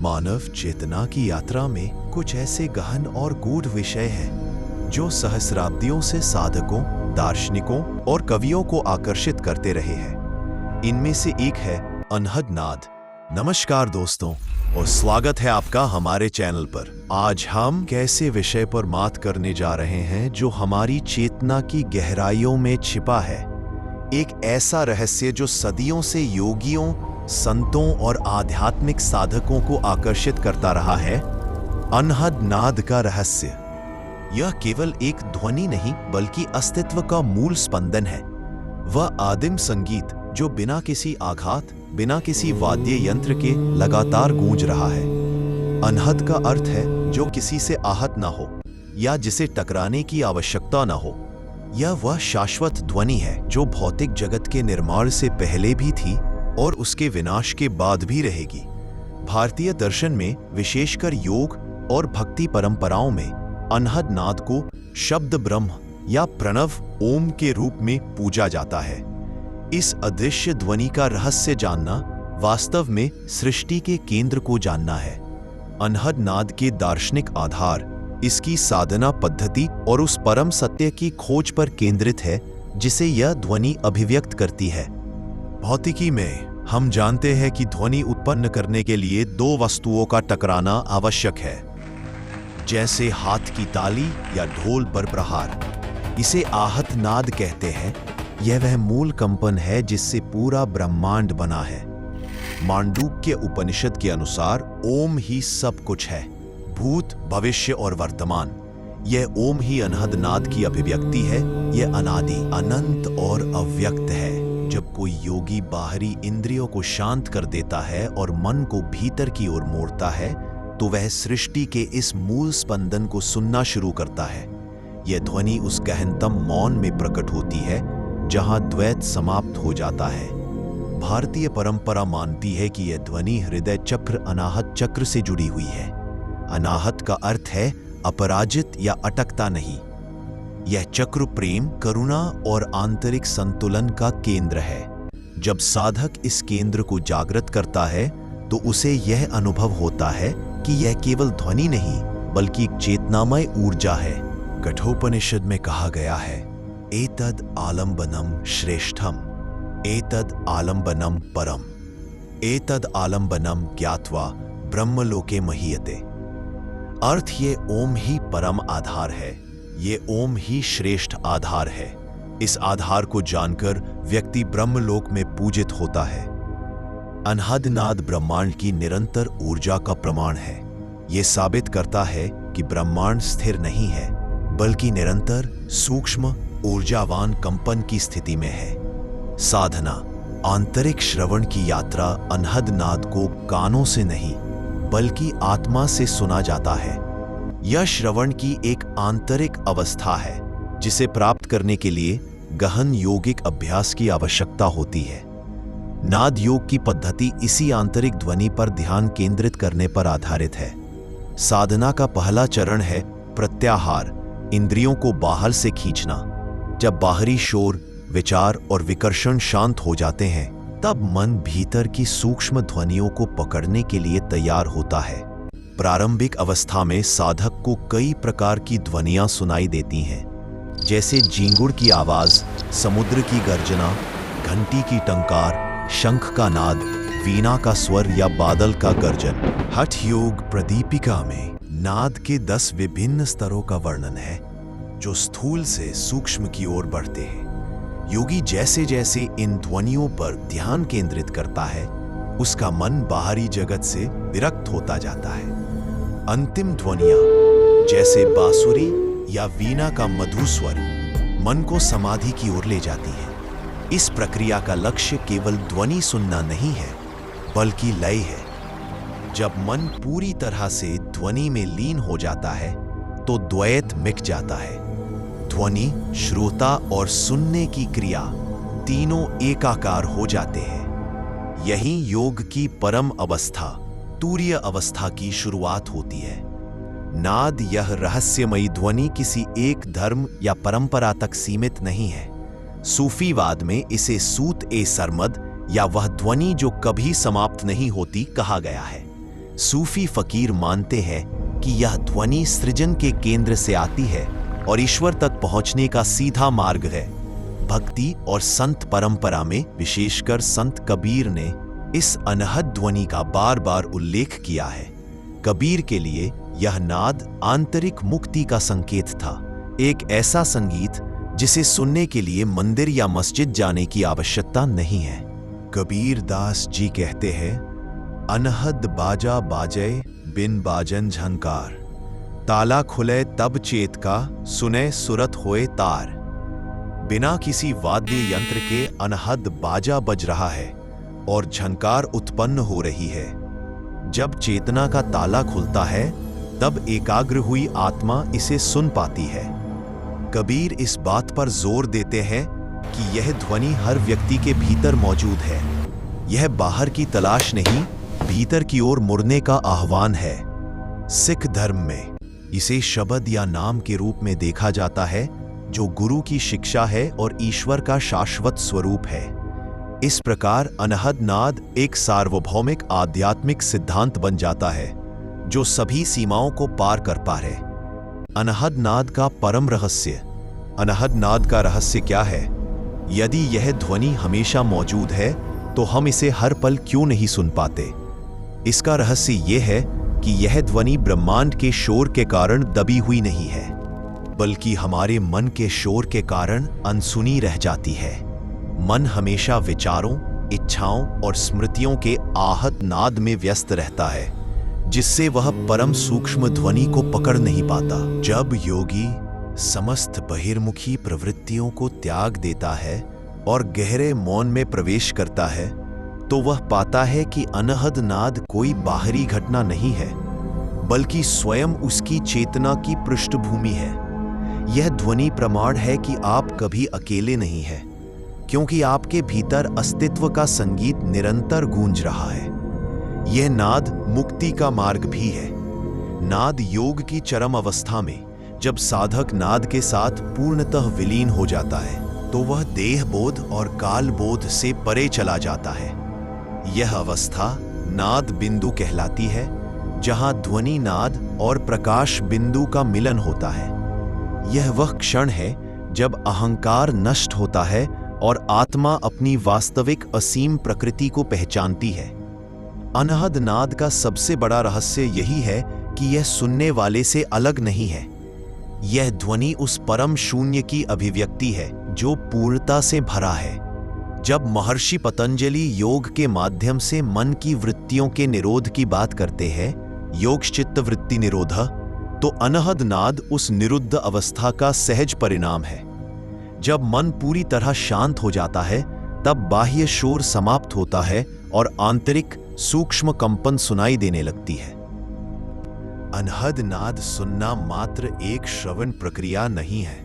मानव चेतना की यात्रा में कुछ ऐसे गहन और गूढ़ विषय हैं जो सहस्राब्दियों से साधकों, दार्शनिकों और कवियों को आकर्षित करते रहे हैं। इनमें से एक है अनहद नाद। नमस्कार दोस्तों, और स्वागत है आपका हमारे चैनल पर। आज हम कैसे विषय पर बात करने जा रहे हैं जो हमारी चेतना की गहराइयों में छिपा है। एक ऐसा रहस्य जो सदियों से योगियों, संतों और आध्यात्मिक साधकों को आकर्षित करता रहा है, अनहद नाद का रहस्य। यह केवल एक ध्वनि नहीं बल्कि अस्तित्व का मूल स्पंदन है। वह आदिम संगीत जो बिना किसी आघात, बिना किसी वाद्य यंत्र के लगातार गूंज रहा है। अनहद का अर्थ है जो किसी से आहत ना हो या जिसे टकराने की आवश्यकता ना हो। यह वह शाश्वत ध्वनि है जो भौतिक जगत के निर्माण से पहले भी थी और उसके विनाश के बाद भी रहेगी। भारतीय दर्शन में, विशेषकर योग और भक्ति परंपराओं में, अनहद नाद को शब्द ब्रह्म या प्रणव ओम के रूप में पूजा जाता है। इस अदृश्य ध्वनि का रहस्य जानना वास्तव में सृष्टि के केंद्र को जानना है। अनहद नाद के दार्शनिक आधार इसकी साधना पद्धति और उस परम सत्य की खोज पर केंद्रित है जिसे यह ध्वनि अभिव्यक्त करती है। भौतिकी में हम जानते हैं कि ध्वनि उत्पन्न करने के लिए दो वस्तुओं का टकराना आवश्यक है, जैसे हाथ की ताली या ढोल बरप्रहार। इसे आहत नाद कहते हैं। यह वह मूल कंपन है जिससे पूरा ब्रह्मांड बना है। मांडूक्य उपनिषद के अनुसार ओम ही सब कुछ है, भूत, भविष्य और वर्तमान। यह ओम ही अनहद नाद की अभिव्यक्ति है। यह अनादि, अनंत और अव्यक्त है। जब कोई योगी बाहरी इंद्रियों को शांत कर देता है और मन को भीतर की ओर मोड़ता है तो वह सृष्टि के इस मूल स्पंदन को सुनना शुरू करता है। यह ध्वनि उस गहनतम मौन में प्रकट होती है जहां द्वैत समाप्त हो जाता है। भारतीय परंपरा मानती है कि यह ध्वनि हृदय चक्र, अनाहत चक्र से जुड़ी हुई है। अनाहत का अर्थ है अपराजित या अटकता नहीं। यह चक्र प्रेम, करुणा और आंतरिक संतुलन का केंद्र है। जब साधक इस केंद्र को जागृत करता है तो उसे यह अनुभव होता है कि यह केवल ध्वनि नहीं बल्कि एक चेतनामय ऊर्जा है। कठोपनिषद में कहा गया है, एतद आलंबनम श्रेष्ठम, एतद आलंबनम परम, एतद आलंबनम ज्ञात्वा ब्रह्मलोके महीयते। अर्थ ये ओम ही परम आधार है। ये ओम ही श्रेष्ठ आधार है। इस आधार को जानकर व्यक्ति ब्रह्मलोक में पूजित होता है। अनहद नाद ब्रह्मांड की निरंतर ऊर्जा का प्रमाण है। ये साबित करता है कि ब्रह्मांड स्थिर नहीं है बल्कि निरंतर सूक्ष्म ऊर्जावान कंपन की स्थिति में है। साधना, आंतरिक श्रवण की यात्रा अनहद नाद को कानों से नहीं बल्कि आत्मा से सुना जाता है। यह श्रवण की एक आंतरिक अवस्था है जिसे प्राप्त करने के लिए गहन योगिक अभ्यास की आवश्यकता होती है। नाद योग की पद्धति इसी आंतरिक ध्वनि पर ध्यान केंद्रित करने पर आधारित है। साधना का पहला चरण है प्रत्याहार, इंद्रियों को बाहर से खींचना। जब बाहरी शोर, विचार और विकर्षण शांत हो जाते हैं तब मन भीतर की सूक्ष्म ध्वनियों को पकड़ने के लिए तैयार होता है। प्रारंभिक अवस्था में साधक को कई प्रकार की ध्वनियां सुनाई देती हैं, जैसे झींगुर की आवाज, समुद्र की गर्जना, घंटी की टंकार, शंख का नाद, वीणा का स्वर या बादल का गर्जन। हठ योग प्रदीपिका में नाद के 10 विभिन्न स्तरों का वर्णन है जो स्थूल से सूक्ष्म की ओर बढ़ते हैं। योगी जैसे जैसे इन ध्वनियों पर ध्यान केंद्रित करता है उसका मन बाहरी जगत से विरक्त होता जाता है। अंतिम ध्वनियां जैसे बांसुरी या वीणा का मधुर स्वर मन को समाधि की ओर ले जाती है। इस प्रक्रिया का लक्ष्य केवल ध्वनि सुनना नहीं है बल्कि लय है। जब मन पूरी तरह से ध्वनि में लीन हो जाता है तो द्वैत मिट जाता है। ध्वनि, श्रोता और सुनने की क्रिया तीनों एकाकार हो जाते हैं। यही योग की परम अवस्था, तुरीय अवस्था की शुरुआत होती है। नाद, यह रहस्यमयी ध्वनि किसी एक धर्म या परंपरा तक सीमित नहीं है। सूफीवाद में इसे सूत ए सरमद या वह ध्वनि जो कभी समाप्त नहीं होती कहा गया है। सूफी फकीर मानते हैं कि यह ध्वनि सृजन के केंद्र से आती है और ईश्वर तक पहुंचने का सीधा मार्ग है। भक्ति और संत परंपरा में विशेषकर संत कबीर ने इस अनहद ध्वनि का बार बार उल्लेख किया है। कबीर के लिए यह नाद आंतरिक मुक्ति का संकेत था, एक ऐसा संगीत जिसे सुनने के लिए मंदिर या मस्जिद जाने की आवश्यकता नहीं है। कबीर दास जी कहते हैं, अनहद बाजा बाजे बिन बाजन झनकार, ताला खुले तब चेत का सुने सुरत होए तार। बिना किसी वाद्य यंत्र के अनहद बाजा बज रहा है और झनकार उत्पन्न हो रही है। जब चेतना का ताला खुलता है तब एकाग्र हुई आत्मा इसे सुन पाती है। कबीर इस बात पर जोर देते हैं कि यह ध्वनि हर व्यक्ति के भीतर मौजूद है। यह बाहर की तलाश नहीं, भीतर की ओर मुड़ने का आह्वान है। सिख धर्म में इसे शब्द या नाम के रूप में देखा जाता है, जो गुरु की शिक्षा है और ईश्वर का शाश्वत स्वरूप है। इस प्रकार अनहद नाद एक सार्वभौमिक आध्यात्मिक सिद्धांत बन जाता है जो सभी सीमाओं को पार कर पाए। अनहद नाद का परम रहस्य। अनहद नाद का रहस्य क्या है? यदि यह ध्वनि हमेशा मौजूद है तो हम इसे हर पल क्यों नहीं सुन पाते? इसका रहस्य यह है कि यह ध्वनि ब्रह्मांड के शोर के कारण दबी हुई नहीं है, बल्कि हमारे मन के शोर के कारण अनसुनी रह जाती है। मन हमेशा विचारों, इच्छाओं और स्मृतियों के आहत नाद में व्यस्त रहता है, जिससे वह परम सूक्ष्म ध्वनि को पकड़ नहीं पाता। जब योगी समस्त बहिर्मुखी प्रवृत्तियों को त्याग देता है और गहरे मौन में प्रवेश करता है, तो वह पाता है कि अनहद नाद कोई बाहरी घटना नहीं है, बल्कि स्वयं उसकी चेतना की पृष्ठभूमि है। यह ध्वनि प्रमाण है कि आप कभी अकेले नहीं हैं, क्योंकि आपके भीतर अस्तित्व का संगीत निरंतर गूंज रहा है। यह नाद मुक्ति का मार्ग भी है। नाद योग की चरम अवस्था में जब साधक नाद के साथ पूर्णतः विलीन हो जाता है, तो वह देह बोध और काल बोध से परे चला जाता है। यह अवस्था नाद बिंदु कहलाती है, जहां ध्वनि नाद और प्रकाश बिंदु का मिलन होता है। यह वह क्षण है जब अहंकार नष्ट होता है और आत्मा अपनी वास्तविक असीम प्रकृति को पहचानती है। अनहद नाद का सबसे बड़ा रहस्य यही है कि यह सुनने वाले से अलग नहीं है। यह ध्वनि उस परम शून्य की अभिव्यक्ति है जो पूर्णता से भरा है। जब महर्षि पतंजलि योग के माध्यम से मन की वृत्तियों के निरोध की बात करते हैं, योगश्चित्त वृत्ति निरोध, तो अनहद नाद उस निरुद्ध अवस्था का सहज परिणाम है। जब मन पूरी तरह शांत हो जाता है, तब बाह्य शोर समाप्त होता है और आंतरिक सूक्ष्म कंपन सुनाई देने लगती है। अनहद नाद सुनना मात्र एक श्रवण प्रक्रिया नहीं है,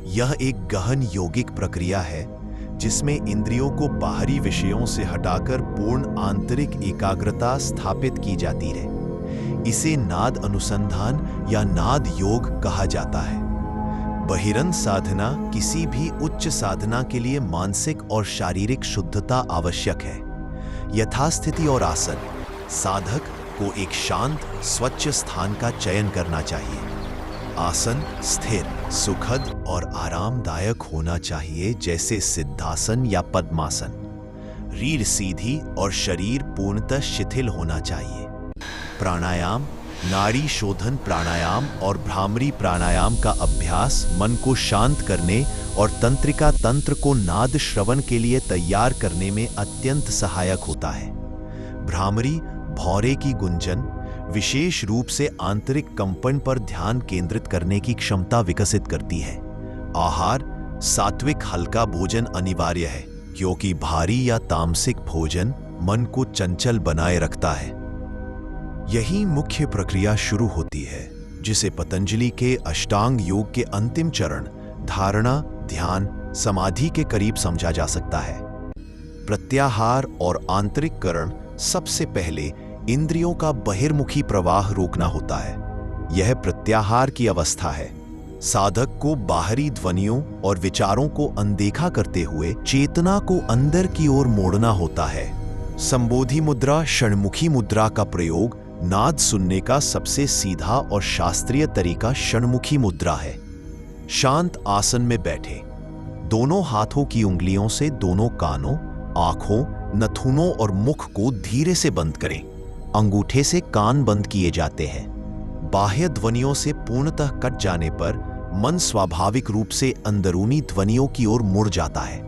यह एक गहन यौगिक प्रक्रिया है जिसमें इंद्रियों को बाहरी विषयों से हटाकर पूर्ण आंतरिक एकाग्रता स्थापित की जाती है। इसे नाद अनुसंधान या नाद योग कहा जाता है। बहिरंग साधना किसी भी उच्च साधना के लिए मानसिक और शारीरिक शुद्धता आवश्यक है। यथास्थिति और आसन। साधक को एक शांत, स्वच्छ स्थान का चयन करना चाहिए। आसन स्थिर, सुखद और आरामदायक होना चाहिए, जैसे सिद्धासन या पद्मासन। रीढ़ सीधी और शरीर पूर्णतः शिथिल होना चाहिए। प्राणायाम, नाड़ी शोधन प्राणायाम और भ्रामरी प्राणायाम का अभ्यास मन को शांत करने और तंत्रिका तंत्र को नाद श्रवण के लिए तैयार करने में अत्यंत सहायक होता है। भ्रामरी भौरे की गुंजन विशेष रूप से आंतरिक कंपन पर ध्यान केंद्रित करने की क्षमता विकसित करती है। आहार, सात्विक हल्का भोजन अनिवार्य है, क्योंकि भारी या तामसिक भोजन मन को चंचल बनाए रखता है। यही मुख्य प्रक्रिया शुरू होती है, जिसे पतंजलि के अष्टांग योग के अंतिम चरण धारणा, ध्यान, समाधि के करीब समझा जा सकता है। प्रत्याहार और आंतरिककरण सबसे पहले इंद्रियों का बहिर्मुखी प्रवाह रोकना होता है। यह प्रत्याहार की अवस्था है। साधक को बाहरी ध्वनियों और विचारों को अनदेखा करते हुए चेतना को अंदर की ओर मोड़ना होता है। संबोधि मुद्रा, षण्मुखी मुद्रा का प्रयोग नाद सुनने का सबसे सीधा और शास्त्रीय तरीका षण्मुखी मुद्रा है। शांत आसन में बैठे, दोनों हाथों की उंगलियों से दोनों कानों, आंखों, नथुनों और मुख को धीरे से बंद करें। अंगूठे से कान बंद किए जाते हैं। बाह्य ध्वनियों से पूर्णतः कट जाने पर मन स्वाभाविक रूप से अंदरूनी ध्वनियों की ओर मुड़ जाता है।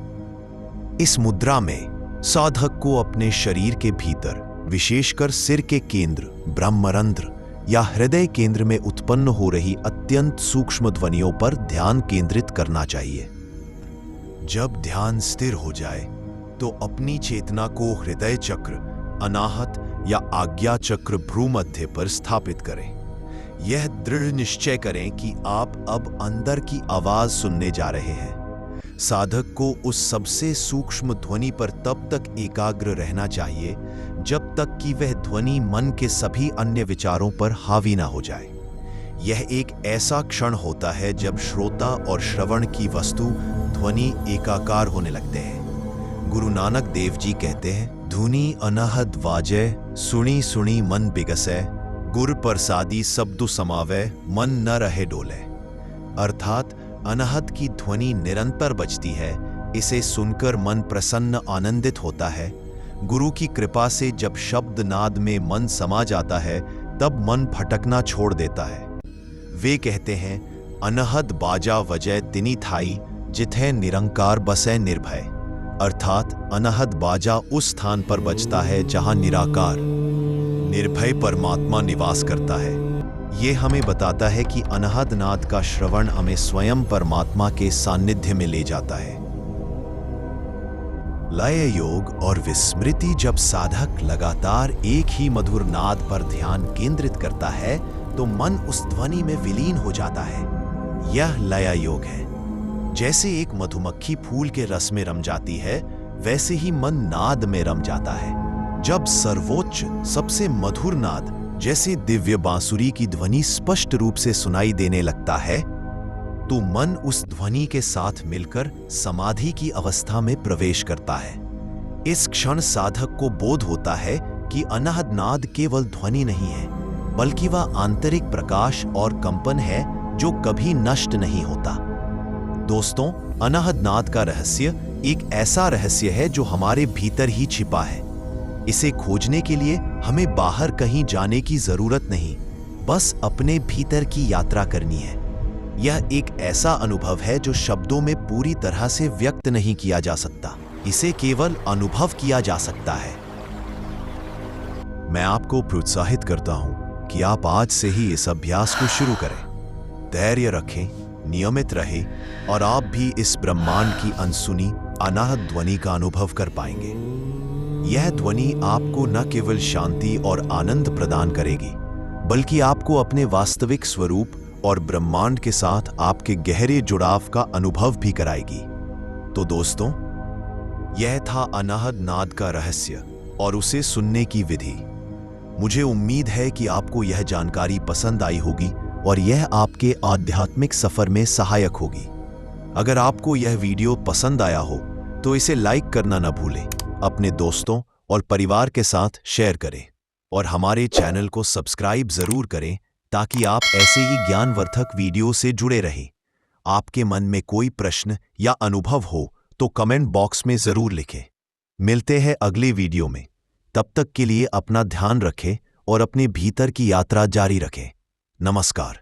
इस मुद्रा में साधक को अपने शरीर के भीतर, विशेषकर सिर के केंद्र, ब्रह्मरंध्र या हृदय केंद्र में उत्पन्न हो रही अत्यंत सूक्ष्म ध्वनियों पर ध्यान केंद्रित करना चाहिए। जब ध्यान स्थिर हो जाए तो अपनी चेतना को हृदय चक्र, अनाहत या आज्ञा चक्र भ्रूमध्य पर स्थापित करें। यह दृढ़ निश्चय करें कि आप अब अंदर की आवाज सुनने जा रहे हैं। साधक को उस सबसे सूक्ष्म ध्वनि पर तब तक एकाग्र रहना चाहिए जब तक कि वह ध्वनि मन के सभी अन्य विचारों पर हावी ना हो जाए। यह एक ऐसा क्षण होता है जब श्रोता और श्रवण की वस्तु ध्वनि एकाकार होने लगते हैं। गुरु नानक देव जी कहते हैं, धुनि अनहद वाजय, सुनी सुनी मन बिगसै, गुर प्रसादी शब्दु समावै, मन न रहे डोले। अर्थात अनहद की ध्वनि निरंतर बजती है, इसे सुनकर मन प्रसन्न आनंदित होता है। गुरु की कृपा से जब शब्द नाद में मन समा जाता है तब मन भटकना छोड़ देता है। वे कहते हैं, अनहद बाजा वजय तिनी थाई, जिथे निरंकार बसै निर्भय। अर्थात अनहद बाजा उस स्थान पर बजता है जहां निराकार, निर्भय परमात्मा निवास करता है। ये हमें बताता है कि अनहद नाद का श्रवण हमें स्वयं परमात्मा के सानिध्य में ले जाता है। लय योग और विस्मृति। जब साधक लगातार एक ही मधुर नाद पर ध्यान केंद्रित करता है तो मन उस ध्वनि में विलीन हो जाता है। यह लय योग है। जैसे एक मधुमक्खी फूल के रस में रम जाती है, वैसे ही मन नाद में रम जाता है। जब सर्वोच्च, सबसे मधुर नाद, जैसे दिव्य बांसुरी की ध्वनि स्पष्ट रूप से सुनाई देने लगता है, तो मन उस ध्वनि के साथ मिलकर समाधि की अवस्था में प्रवेश करता है। इस क्षण साधक को बोध होता है कि अनहद नाद केवल ध्वनि नहीं है, बल्कि वह आंतरिक प्रकाश और कंपन है जो कभी नष्ट नहीं होता। दोस्तों, अनहद नाद का रहस्य एक ऐसा रहस्य है जो हमारे भीतर ही छिपा है। इसे खोजने के लिए हमें बाहर कहीं जाने की जरूरत नहीं, बस अपने भीतर की यात्रा करनी है। यह एक ऐसा अनुभव है जो शब्दों में पूरी तरह से व्यक्त नहीं किया जा सकता, इसे केवल अनुभव किया जा सकता है। मैं आपको प्रोत्साहित करता हूं कि आप आज से ही इस अभ्यास को शुरू करें। धैर्य रखें, नियमित रहें और आप भी इस ब्रह्मांड की अनसुनी अनाहत ध्वनि का अनुभव कर पाएंगे। यह ध्वनि आपको न केवल शांति और आनंद प्रदान करेगी, बल्कि आपको अपने वास्तविक स्वरूप और ब्रह्मांड के साथ आपके गहरे जुड़ाव का अनुभव भी कराएगी। तो दोस्तों, यह था अनाहत नाद का रहस्य और उसे सुनने की विधि। मुझे उम्मीद है कि आपको यह जानकारी पसंद आई होगी और यह आपके आध्यात्मिक सफर में सहायक होगी। अगर आपको यह वीडियो पसंद आया हो तो इसे लाइक करना न भूलें, अपने दोस्तों और परिवार के साथ शेयर करें और हमारे चैनल को सब्सक्राइब जरूर करें ताकि आप ऐसे ही ज्ञानवर्धक वीडियो से जुड़े रहें। आपके मन में कोई प्रश्न या अनुभव हो तो कमेंट बॉक्स में जरूर लिखें। मिलते हैं अगले वीडियो में। तब तक के लिए अपना ध्यान रखें और अपने भीतर की यात्रा जारी रखें। नमस्कार।